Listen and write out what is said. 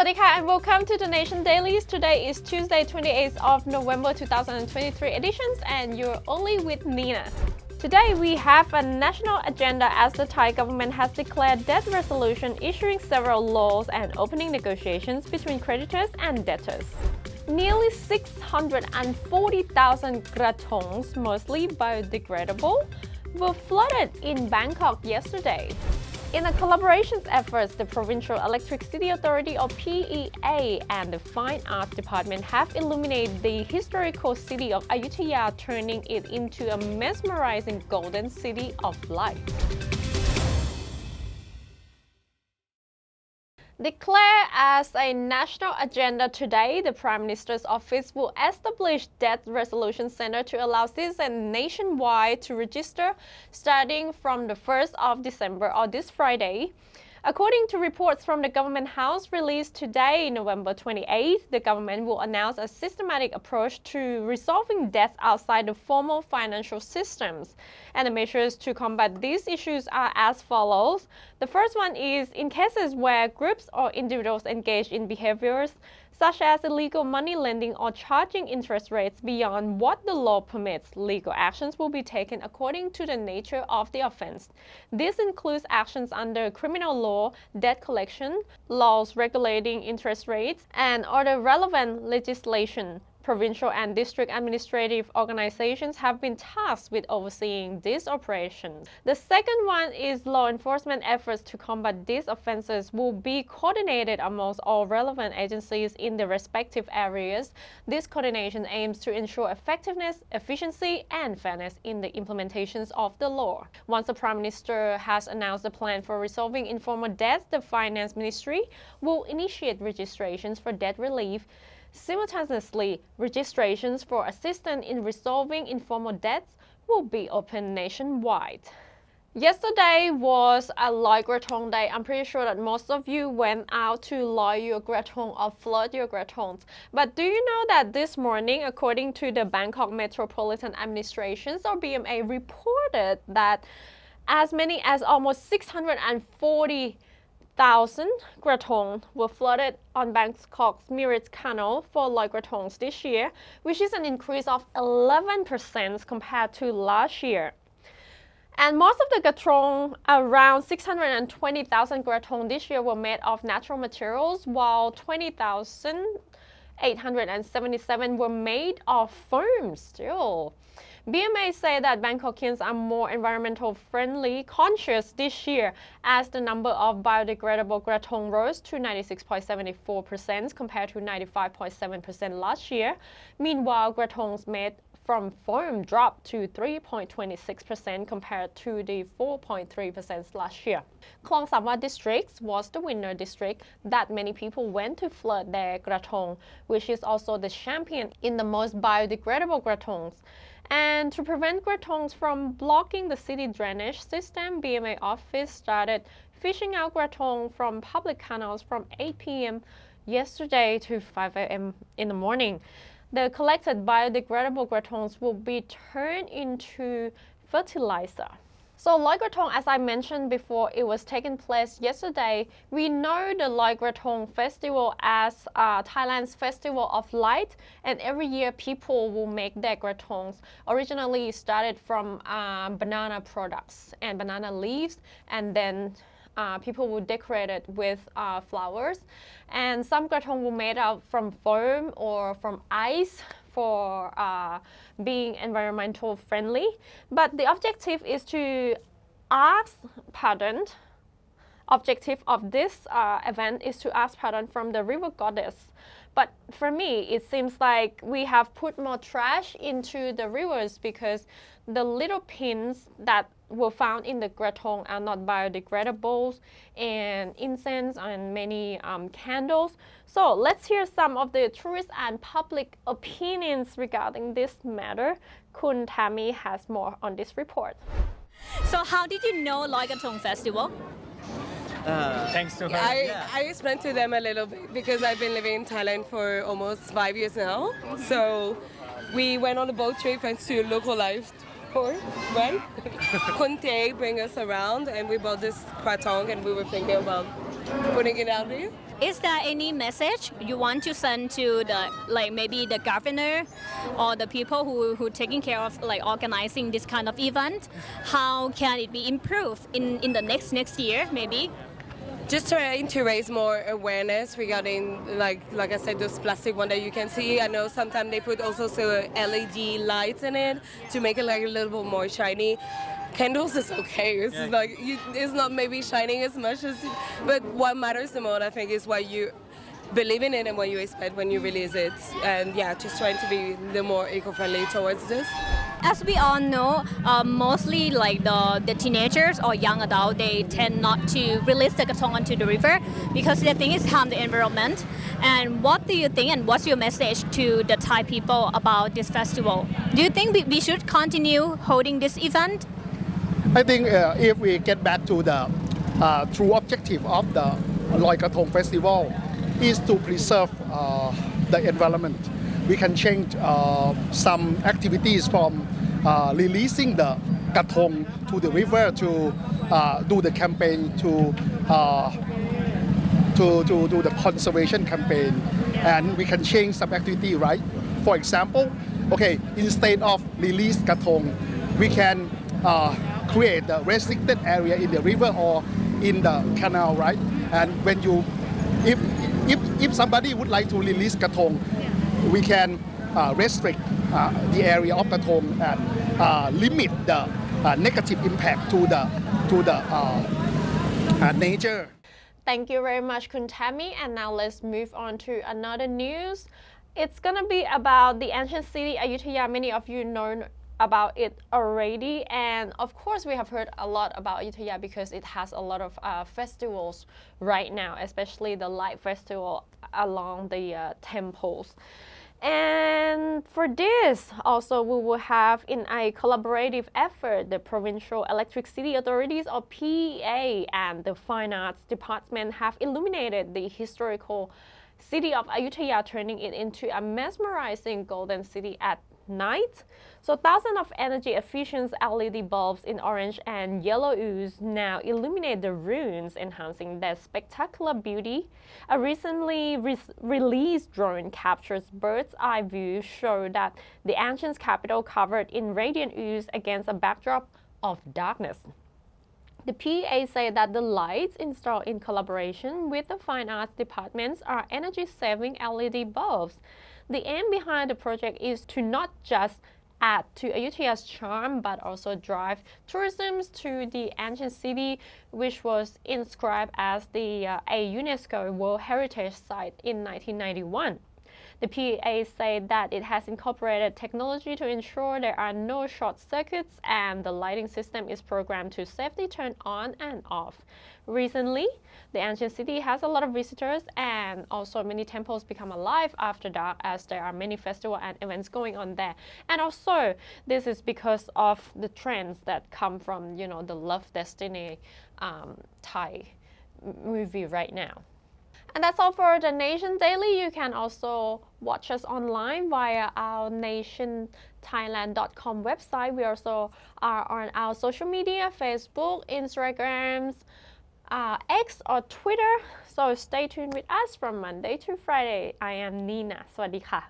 Sawadika and welcome to the Nation Dailies. Today is Tuesday, 28th of November 2023 editions and you're only with Nina. Today we have a national agenda as the Thai government has declared debt resolution, issuing several laws and opening negotiations between creditors and debtors. Nearly 640,000 krathongs, mostly biodegradable, were flooded in Bangkok yesterday. In a collaboration efforts, the Provincial Electricity Authority or PEA and the Fine Arts Department have illuminated the historical city of Ayutthaya, turning it into a mesmerizing golden city of light. Declared as a national agenda today, the Prime Minister's office will establish Debt Resolution Center to allow citizens nationwide to register starting from the 1st of December or this Friday. According to reports from the Government House released today, November 28th, the government will announce a systematic approach to resolving debts outside the formal financial systems. And the measures to combat these issues are as follows. The first one is in cases where groups or individuals engage in behaviors such as illegal money lending or charging interest rates beyond what the law permits, legal actions will be taken according to the nature of the offense. This includes actions under criminal law, debt collection, laws regulating interest rates, and other relevant legislation. Provincial and district administrative organizations have been tasked with overseeing these operations. The second one is law enforcement efforts to combat these offenses will be coordinated amongst all relevant agencies in the respective areas. This coordination aims to ensure effectiveness, efficiency, and fairness in the implementations of the law. Once the Prime Minister has announced the plan for resolving informal debts, the Finance Ministry will initiate registrations for debt relief. Simultaneously, registrations for assistance in resolving informal debts will be open nationwide. Yesterday was a Loy Krathong day. I'm pretty sure that most of you went out to loy your krathong or flood your krathongs. But do you know that this morning, according to the Bangkok Metropolitan Administration or BMA, reported that as many as almost 640,000 krathong were flooded on Bangkok's Mirage Canal for Loy Krathongs this year, which is an increase of 11% compared to last year. And most of the krathong, around 620,000 krathong this year, were made of natural materials, while 20,877 were made of foam still. BMA say that Bangkokians are more environmental friendly conscious this year as the number of biodegradable krathong rose to 96.74% compared to 95.7% last year. Meanwhile, krathongs made from foam dropped to 3.26% compared to the 4.3% last year. Klong Samwa district was the winner district that many people went to flood their krathong, which is also the champion in the most biodegradable krathongs. And to prevent krathongs from blocking the city drainage system, BMA office started fishing out krathong from public canals from 8 p.m. yesterday to 5 a.m. in the morning. The collected biodegradable krathongs will be turned into fertilizer. So Loy Krathong, as I mentioned before, it was taking place yesterday. We know the Loy Krathong festival as Thailand's festival of light, and every year people will make their krathongs. Originally it started from banana products and banana leaves, and then people will decorate it with flowers. And some krathong were made out from foam or from ice for being environmental friendly. But the objective is to ask pardon. Objective of this event is to ask pardon from the river goddess. But for me, it seems like we have put more trash into the rivers because the little pins that were found in the krathong are not biodegradable, and incense and many candles. So let's hear some of the tourist and public opinions regarding this matter. Kun Tammy has more on this report. So how did you know Loy Krathong Festival? Thanks to her. I explained to them a little bit because I've been living in Thailand for almost 5 years now. So we went on a boat trip thanks to local life tour, right? Kunte bring us around and we bought this krathong and we were thinking about putting it out here. Is there any message you want to send to the maybe the governor or the people who taking care of organizing this kind of event? How can it be improved in the next year maybe? Just trying to raise more awareness regarding, like I said, those plastic one that you can see. I know sometimes they put also LED lights in it to make it like a little bit more shiny. Candles is okay. It's it's not maybe shining as much as, but what matters the most, I think, is what you believe in it and what you expect when you release it. And yeah, just trying to be a little more eco-friendly towards this. As we all know, mostly like the teenagers or young adults, they tend not to release the krathong onto the river because they think it's harm the environment. And what do you think and what's your message to the Thai people about this festival? Do you think we should continue holding this event? I think if we get back to the true objective of the Loi Krathong Festival is to preserve the environment. We can change some activities from releasing the krathong to the river to do the campaign to do the conservation campaign, and we can change some activity, right? For example, okay, instead of release krathong, we can create a restricted area in the river or in the canal, right? And when you, if somebody would like to release krathong, we can restrict the area of krathong and limit the negative impact to the nature. Thank you very much, Kun Tammy. And now let's move on to another news. It's gonna be about the ancient city Ayutthaya. Many of you know about it already, and of course we have heard a lot about Ayutthaya because it has a lot of festivals right now, especially the light festival along the temples. And for this, also we will have in a collaborative effort, the Provincial Electricity Authorities or PEA and the Fine Arts Department have illuminated the historical city of Ayutthaya, turning it into a mesmerizing golden city at night. So thousands of energy efficient LED bulbs in orange and yellow ooze now illuminate the ruins, enhancing their spectacular beauty. A recently released drone captures bird's eye view show that the ancient capital covered in radiant ooze against a backdrop of darkness. The PA say that the lights installed in collaboration with the Fine Arts departments are energy-saving LED bulbs. The aim behind the project is to not just add to Ayutthaya's charm, but also drive tourism to the ancient city, which was inscribed as a UNESCO World Heritage Site in 1991. The PEA said that it has incorporated technology to ensure there are no short circuits, and the lighting system is programmed to safely turn on and off. Recently, the ancient city has a lot of visitors, and also many temples become alive after dark as there are many festivals and events going on there. And also, this is because of the trends that come from, the Love Destiny Thai movie right now. And that's all for the Nation Daily. You can also watch us online via our nationthailand.com website. We also are on our social media, Facebook, Instagram, X or Twitter. So stay tuned with us from Monday to Friday. I am Nina. สวัสดีค่ะ